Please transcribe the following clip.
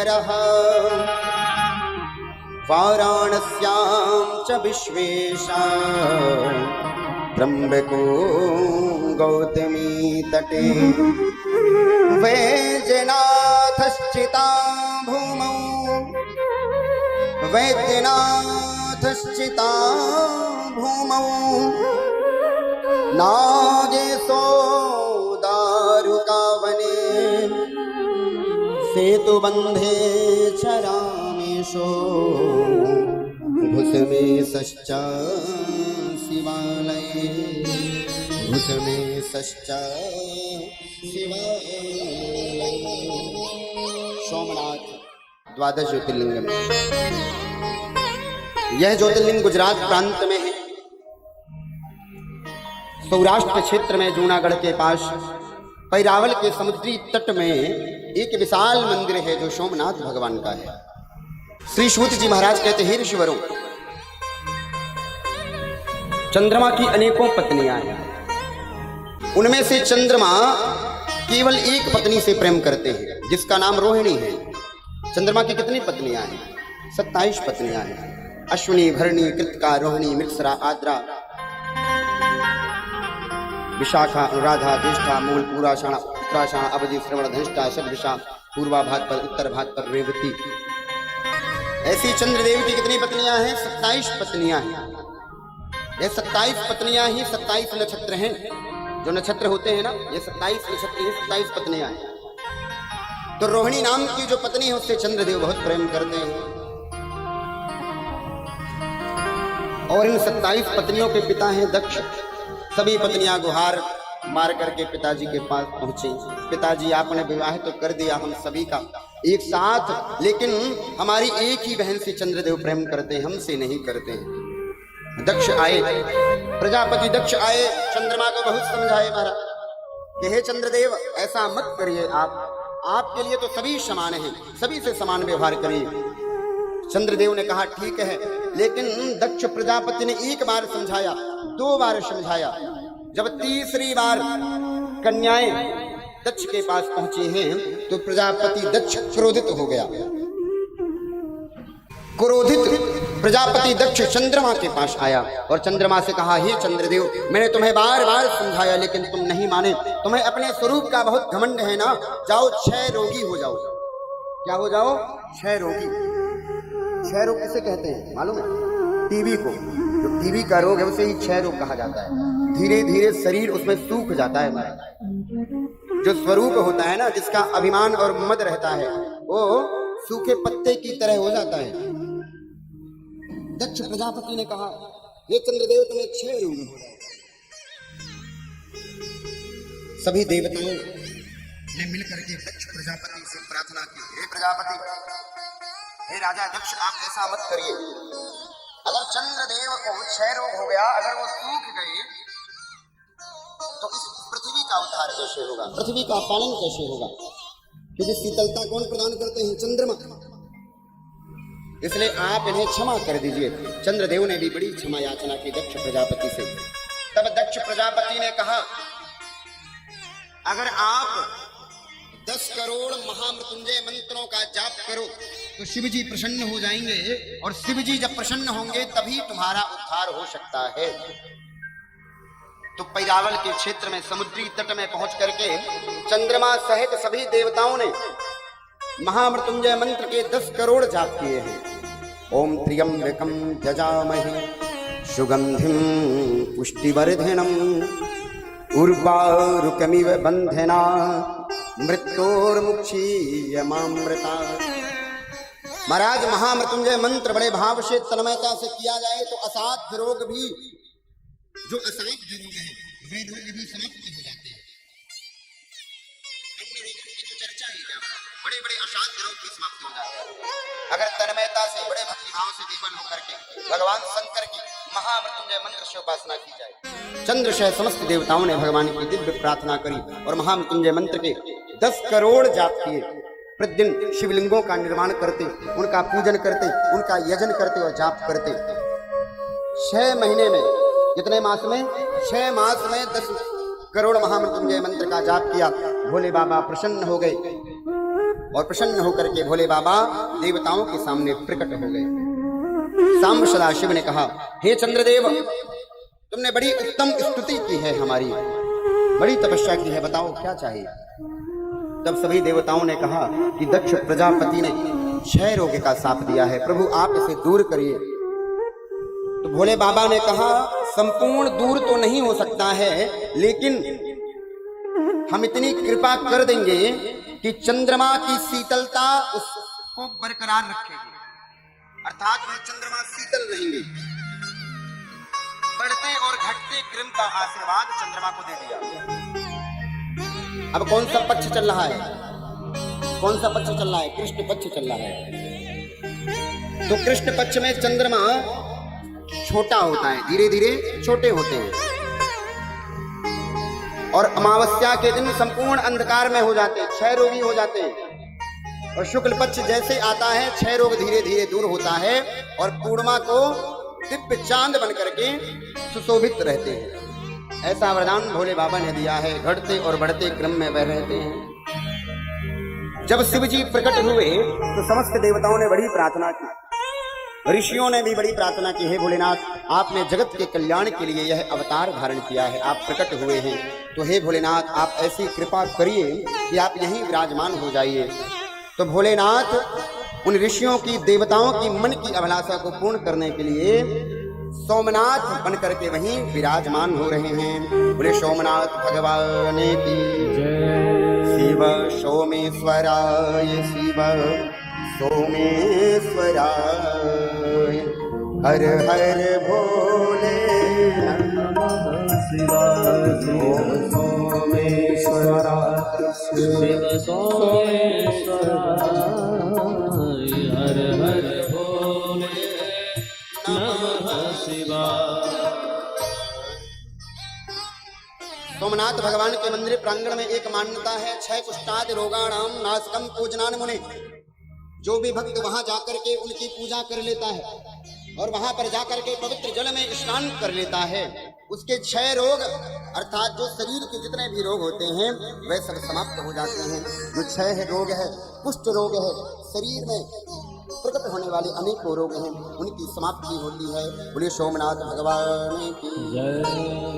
शङ्करः वाराणस्यां च विश्वेशा त्र्यम्बको गौतमी तटे वैद्यनाथश्चिता भूमौ वैद्यनाथश्चिता भूमौ नागेशो दारुकावने सेतुबन्धे च रामेशो भुसमेशश्च शिवालये भुसमेशश्च शिवालये। सोमनाथ द्वादश ज्योतिर्लिंग में यह ज्योतिर्लिंग गुजरात प्रांत में है। सौराष्ट्र क्षेत्र में जूनागढ़ के पास पैरावल के समुद्री तट में एक विशाल मंदिर है जो सोमनाथ भगवान का है। श्री सूत जी महाराज कहते हैं, ऋषिवरों, चंद्रमा की अनेकों पत्नियां हैं, उनमें से चंद्रमा केवल एक पत्नी से प्रेम करते हैं जिसका नाम रोहिणी है। चंद्रमा की कितनी पत्नियां हैं? 27 पत्नियां हैं। अश्विनी, भरणी, कृतिका, रोहिणी, मृगशिरा, आद्रा, विशाखा, अनुराधा, ज्येष्ठा, मूल, पूराषाढ़, उत्तराषाढ़, अवधि, श्रवण, धनिष्ठा, शतभिषा, पूर्वा भाग पर, उत्तर भाग पर, रेवती। ऐसी चंद्रदेव की कितनी पत्नियां हैं? 27 पत्नियां हैं। ये 27 पत्नियां ही 27 नक्षत्र हैं। जो नक्षत्र होते हैं ना, ये 27 नक्षत्र, ये 27 पत्नियां हैं। तो रोहिणी नाम की जो पत्नी है उससे चंद्रदेव बहुत प्रेम करते हैं। और इन 27 पत्नियों के पिता हैं दक्ष। सभी पत्नियां गुहार मार करके पिताजी के पास पहुंची। पिताजी, आपने विवाह तो कर दिया हम सभी का एक साथ, लेकिन हमारी एक ही बहन से चंद्रदेव प्रेम करते हैं, हमसे नहीं करते हैं। दक्ष आए, प्रजापति दक्ष आए, चंद्रमा को बहुत समझाए महाराज कि हे चंद्रदेव, ऐसा मत करिए, आपके लिए तो सभी समान हैं, सभी से समान व्यवहार करिए। चंद्रदेव ने कहा ठीक है, लेकिन दक्ष प्रजापति ने एक बार समझाया, 2 बार समझाया। जब तीसरी बार कन्याएं दक्ष के पास पहुंची हैं तो प्रजापति दक्ष क्रोधित हो गया। क्रोधित प्रजापति दक्ष चंद्रमा के पास आया और चंद्रमा से कहा, हे चंद्रदेव, मैंने तुम्हें बार बार समझाया लेकिन तुम नहीं माने। तुम्हें अपने स्वरूप का बहुत घमंड है ना, जाओ क्षय रोगी हो जाओ। क्या हो जाओ? क्षय रोगी। क्षय रोग किसे कहते हैं मालूम है? टीबी को। जो टीबी का रोग है उसे ही क्षय रोग कहा जाता है। धीरे धीरे शरीर उसमें सूख जाता है। जो स्वरूप होता है ना, जिसका अभिमान और मद रहता है, वो सूखे पत्ते की तरह हो जाता है। दक्ष प्रजापति ने कहा, हे चंद्रदेव, तुम्हें क्षय रोग हो जाए। सभी देवताओं ने मिलकर के दक्ष प्रजापति से प्रार्थना की, हे प्रजापति, हे राजा दक्ष, आप ऐसा मत करिए। अगर चंद्रदेव को क्षय रोग हो गया, अगर वो सूख गए, तो इस पृथ्वी का उद्धार कैसे होगा? पृथ्वी का पालन कैसे होगा? क्योंकि शीतलता कौन प्रदान करते हैं? चंद्रमा। इसलिए आप इन्हें क्षमा कर दीजिए। चंद्रदेव ने भी बड़ी क्षमा याचना की दक्ष प्रजापति से। तब दक्ष प्रजापति ने कहा, अगर आप 10 करोड़ महामृत्युंजय मंत्रों का जाप करो तो शिव जी प्रसन्न हो जाएंगे, और शिव जी जब प्रसन्न होंगे तभी तुम्हारा उद्धार हो सकता है। तो पैरावल के क्षेत्र में समुद्री तट में पहुंच करके चंद्रमा सहित सभी देवताओं ने महामृत्युंजय मंत्र के 10 करोड़ जाप किए हैं। ओम त्र्यंबकं यजामहे सुगंधिं पुष्टिवर्धनम् उर्वारुकमिव बंधना मृत्योर्मुक्षीयमामृता। महाराज, महामृत्युंजय मंत्र बड़े भाव से तन्मयता से किया जाए तो असाध्य रोग भी, जो असाध्य रोग है, वे रोग भी समाप्त हो जाते हैं। अन्य रोगों की तो चर्चा ही क्या, बड़े बड़े असाध्य रोग भी समाप्त हो जाते हैं अगर तन्मयता से, बड़े भक्तिभाव से विफल होकर के भगवान शंकर की महामृत्युंजय मंत्र से उपासना की जाए। चंद्रशय समस्त देवताओं ने भगवान की दिव्य प्रार्थना करी और महामृत्युंजय मंत्र के 10 करोड़ जाप किए। प्रतिदिन शिवलिंगों का निर्माण करते, उनका पूजन करते, उनका यजन करते और जाप करते। 6 महीने में, कितने मास में? 6 मास में 10 करोड़ महामृत्युंजय मंत्र का जाप किया। भोले बाबा प्रसन्न हो गए। और प्रसन्न होकर के भोले बाबा देवताओं के सामने प्रकट हो गए। सांब सदाशिव ने कहा, हे चंद्रदेव, तुमने बड़ी उत्तम स्तुति की है, हमारी बड़ी तपस्या की है, बताओ क्या चाहिए। तब सभी देवताओं ने कहा कि दक्ष प्रजापति ने क्षय रोग का शाप दिया है, प्रभु आप इसे दूर करिए। तो भोले बाबा ने कहा, संपूर्ण दूर तो नहीं हो सकता है, लेकिन हम इतनी कृपा कर देंगे कि चंद्रमा की शीतलता उसको बरकरार रखेगी, अर्थात वह चंद्रमा शीतल रहेंगे। बढ़ते और घटते क्रम का आशीर्वाद चंद्रमा को दे दिया। अब कौन सा पक्ष चल रहा है? कौन सा पक्ष चल रहा है? कृष्ण पक्ष चल रहा है। तो कृष्ण पक्ष में चंद्रमा छोटा होता है, धीरे धीरे छोटे होते हैं, और अमावस्या के दिन संपूर्ण अंधकार में हो जाते हैं, क्षय रोगी हो जाते हैं। और शुक्ल पक्ष जैसे आता है, क्षय रोग धीरे धीरे दूर होता है, और पूर्णिमा को दिव्य चांद बन करके सुशोभित रहते हैं। ऐसा वरदान भोले बाबा ने दिया है। घटते और बढ़ते क्रम में वह रहते हैं। जब शिव जी प्रकट हुए तो समस्त देवताओं ने बड़ी प्रार्थना की, ऋषियों ने भी बड़ी प्रार्थना की, हे भोलेनाथ, आपने जगत के कल्याण के लिए यह अवतार धारण किया है, आप प्रकट हुए हैं, तो हे भोलेनाथ आप ऐसी कृपा करिए कि आप यहीं विराजमान हो जाइए। तो भोलेनाथ उन ऋषियों की, देवताओं की मन की अभिलाषा को पूर्ण करने के लिए सोमनाथ बन करके वहीं विराजमान हो रहे हैं। बोले सोमनाथ भगवान की जय। शिव सोमेश्वराय, शिव सोमेश्वराय, हर हर भोले नमः शिवाय। ओम सोमेश्वराय, शिव सोमेश्वराय, हर हर भोले नमः शिवाय। सोमनाथ भगवान के मंदिर प्रांगण में एक मान्यता है, क्षय कुष्ठादि रोगाणाम नाशकम पूजनान मुने। जो भी भक्त वहां जाकर के उनकी पूजा कर लेता है और वहां पर जाकर के पवित्र जल में स्नान कर लेता है, उसके क्षय रोग अर्थात जो शरीर के जितने भी रोग होते हैं वह सब समाप्त हो जाते हैं। जो क्षय रोग है, कुष्ठ रोग है, शरीर में प्रकट होने वाले अनेकों रोग हैं, उनकी समाप्ति होती है। बोलिए सोमनाथ भगवान की जय।